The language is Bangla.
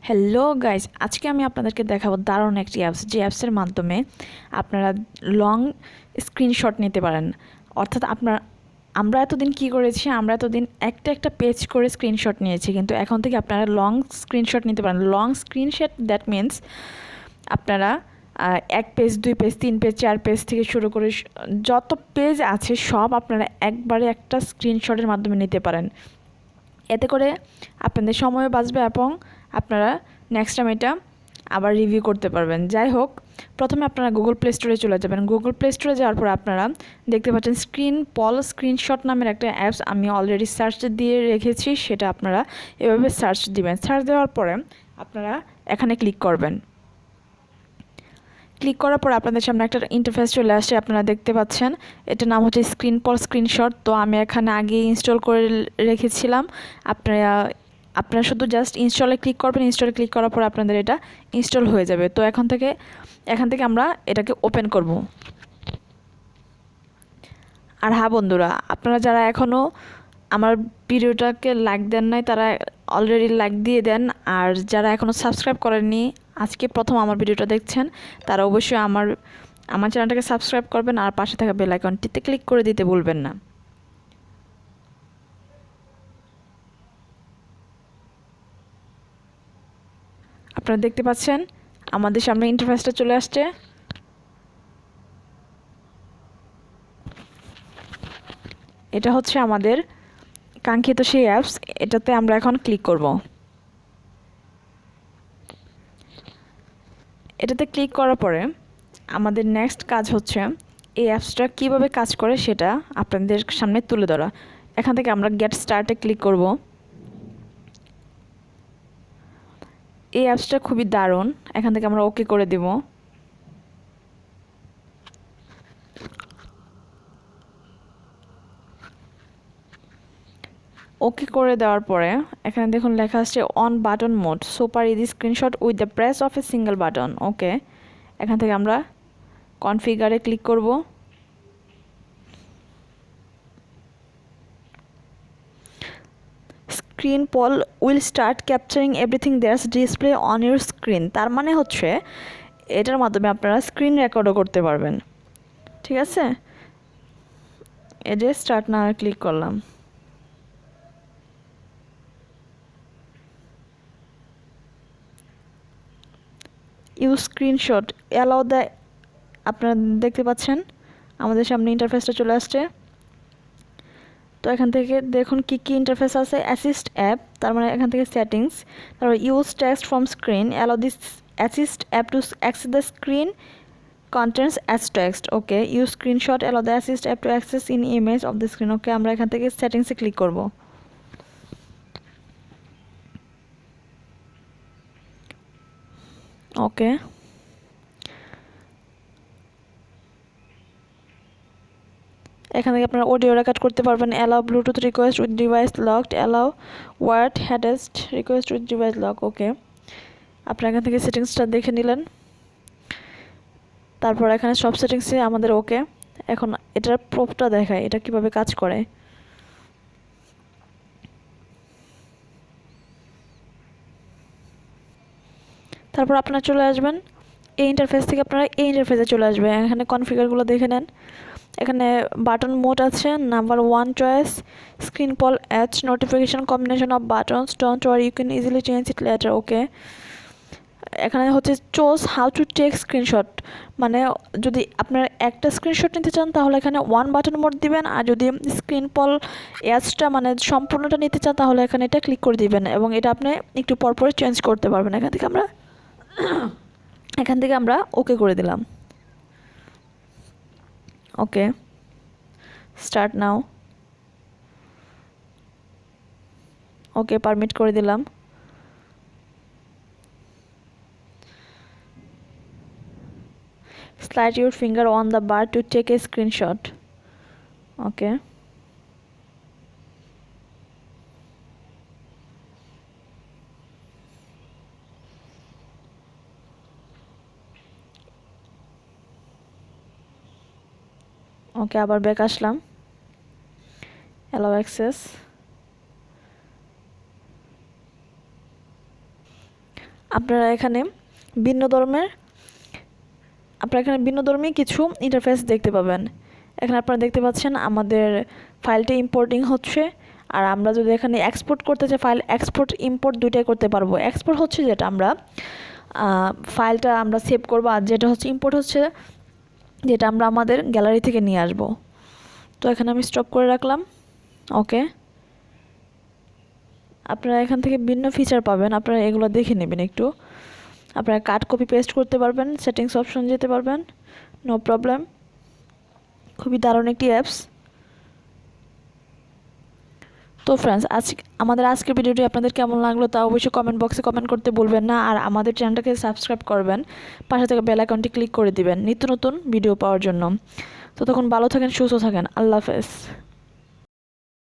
হ্যালো গাইস, আজকে আমি আপনাদেরকে দেখাবো দারুণ একটি অ্যাপস, যে অ্যাপসের মাধ্যমে আপনারা লং স্ক্রিনশট নিতে পারেন। অর্থাৎ আমরা এতদিন কি করেছি, আমরা এতদিন একটা একটা পেজ করে স্ক্রিনশট নিয়েছি, কিন্তু এখন থেকে আপনারা লং স্ক্রিনশট নিতে পারেন। লং স্ক্রিনশট দ্যাট মিন্স আপনারা এক পেজ, দুই পেজ, তিন পেজ, চার পেজ থেকে শুরু করে যত পেজ আছে সব আপনারা একবারে একটা স্ক্রিনশটের মাধ্যমে নিতে পারেন। এতে করে আপনাদের সময়ও বাঁচবে এবং আপনারা নেক্সট টাইম এটা আবার রিভিউ করতে পারবেন। যাই হোক, প্রথমে আপনারা গুগল প্লে স্টোরে চলে যাবেন। গুগল প্লে স্টোরে যাওয়ার পর আপনারা দেখতে পাচ্ছেন স্ক্রিনশট নামের একটা অ্যাপস আমি অলরেডি সার্চ দিয়ে রেখেছি, সেটা আপনারা এভাবে সার্চ দিবেন। সার্চ দেওয়ার পরে আপনারা এখানে ক্লিক করবেন। ক্লিক করার পর আপনাদের সামনে একটা ইন্টারফেস চলে আসছে, আপনারা দেখতে পাচ্ছেন এটার নাম হচ্ছে স্ক্রিনশট। তো আমি এখানে আগে ইনস্টল করে রেখেছিলাম। আপনারা শুধু জাস্ট ইনস্টলে ক্লিক করবেন। ইনস্টলে ক্লিক করার পর আপনাদের এটা ইনস্টল হয়ে যাবে। তো এখান থেকে আমরা এটাকে ওপেন করব। আর হ্যাঁ বন্ধুরা, আপনারা যারা এখনও আমার ভিডিওটাকে লাইক দেন নাই তারা অলরেডি লাইক দিয়ে দেন। আর যারা এখনও সাবস্ক্রাইব করেননি, আজকে প্রথম আমার ভিডিওটা দেখছেন, তারা অবশ্যই আমার চ্যানেলটাকে সাবস্ক্রাইব করবেন আর পাশে থাকা বেল আইকনটিতে ক্লিক করে দিতে ভুলবেন না। আপনারা দেখতে পাচ্ছেন আমাদের সামনে ইন্টারফেসটা চলে আসছে। এটা হচ্ছে আমাদের কাঙ্ক্ষিত সেই অ্যাপস, এটাতে আমরা এখন ক্লিক করব। এটাতে ক্লিক করার পরে আমাদের নেক্সট কাজ হচ্ছে এই অ্যাপসটা কীভাবে কাজ করে সেটা আপনাদের সামনে তুলে ধরা। এখান থেকে আমরা গেট স্টার্টে ক্লিক করব। এই অ্যাপসটা খুবই দারুণ, এখান থেকে আমরা ওকে করে দেব। ওকে করে দেওয়ার পরে এখানে দেখুন লেখা আসছে on button mode, super easy screenshot with the press of a single button. Okay, এখান থেকে আমরা কনফিগারে ক্লিক করব। Screen Pal will start capturing everything that's display on your screen. তার মানে হচ্ছে এটার মাধ্যমে আপনারা স্ক্রিন রেকর্ডও করতে পারবেন। ঠিক আছে, এই যে স্টার্ট না ক্লিক করলাম। ইউজ স্ক্রিনশট অ্যালাউ দ্য, আপনারা দেখতে পাচ্ছেন আমাদের সামনে ইন্টারফেসটা চলে আসছে। তো এখান থেকে দেখুন কি কি ইন্টারফেস আছে। অ্যাসিস্ট অ্যাপ, তার মানে এখান থেকে সেটিংস, তারপর use text from screen, allow this assist app to access the screen contents as text. Okay, use screenshot allow the assist app to access in image of the screen. Okay, আমরা এখান থেকে সেটিংসে ক্লিক করব। ওকে, এখান থেকে আপনারা অডিও রেকর্ড করতে পারবেন। Allow Bluetooth request with device locked, allow wired headset request with device lock. Okay, আপনারা এখান থেকে সেটিংসটা দেখে নিলেন। তারপর এখানে সব সেটিংসে আমাদের ওকে। এখন এটার প্রুফটা দেখায় এটা কিভাবে কাজ করে। তারপর আপনারা চলে আসবেন এই ইন্টারফেস থেকে, আপনারা এই ইন্টারফেসে চলে আসবেন। এখানে কনফিগারগুলো দেখে নেন। এখানে বাটন মোড আছে, number 1 choice, Screen Pal each notification combination of buttons, don't worry you can easily change it later. Okay, এখানে হচ্ছে choose how to take screenshot, মানে যদি আপনারা একটা স্ক্রিনশট নিতে চান তাহলে এখানে 1 বাটন মোড দিবেন, আর যদি স্ক্রিন পল এচটা মানে সম্পূর্ণটা নিতে চান তাহলে এখানে এটা ক্লিক করে দিবেন এবং এটা আপনি একটু পরপরে চেঞ্জ করতে পারবেন। এখান থেকে আমরা ওকে করে দিলাম। ওকে, স্টার্ট নাও। ওকে, পারমিট করে দিলাম। Slide your finger on the bar to take a screenshot. Okay. ওকে, আবার ব্যাক আসলাম। Allow access. আপনারা এখানে ভিন্ন ধর্মের কিছু ইন্টারফেস দেখতে পাবেন। এখানে আপনারা দেখতে পাচ্ছেন আমাদের ফাইলটা ইম্পোর্টিং হচ্ছে। আর আমরা যদি এখানে এক্সপোর্ট করতে চাই, ফাইল এক্সপোর্ট ইম্পোর্ট দুইটাই করতে পারবো। এক্সপোর্ট হচ্ছে যেটা আমরা ফাইলটা আমরা সেভ করবো, আর যেটা হচ্ছে ইম্পোর্ট হচ্ছে যেটা আমরা আমাদের গ্যালারি থেকে নিয়ে আসব। তো এখানে আমি স্টপ করে রাখলাম। ওকে, আপনারা এখান থেকে ভিন্ন ফিচার পাবেন, আপনারা এগুলো দেখে নেবেন একটু। আপনারা কাট কপি পেস্ট করতে পারবেন, সেটিংস অপশন যেতে পারবেন, নো প্রবলেম। খুবই দারুণ একটি অ্যাপস। তো ফ্রেন্ডস, আমাদের আজকের ভিডিওটি আপনাদের কেমন লাগলো তা অবশ্যই কমেন্ট বক্সে কমেন্ট করতে ভুলবেন না। আর আমাদের চ্যানেলটাকে সাবস্ক্রাইব করবেন, পাশে থেকে বেল আইকনটি ক্লিক করে দিবেন নিত্য নতুন ভিডিও পাওয়ার জন্য। তো তখন ভালো থাকেন, সুস্থ থাকেন, আল্লাহ হাফেজ।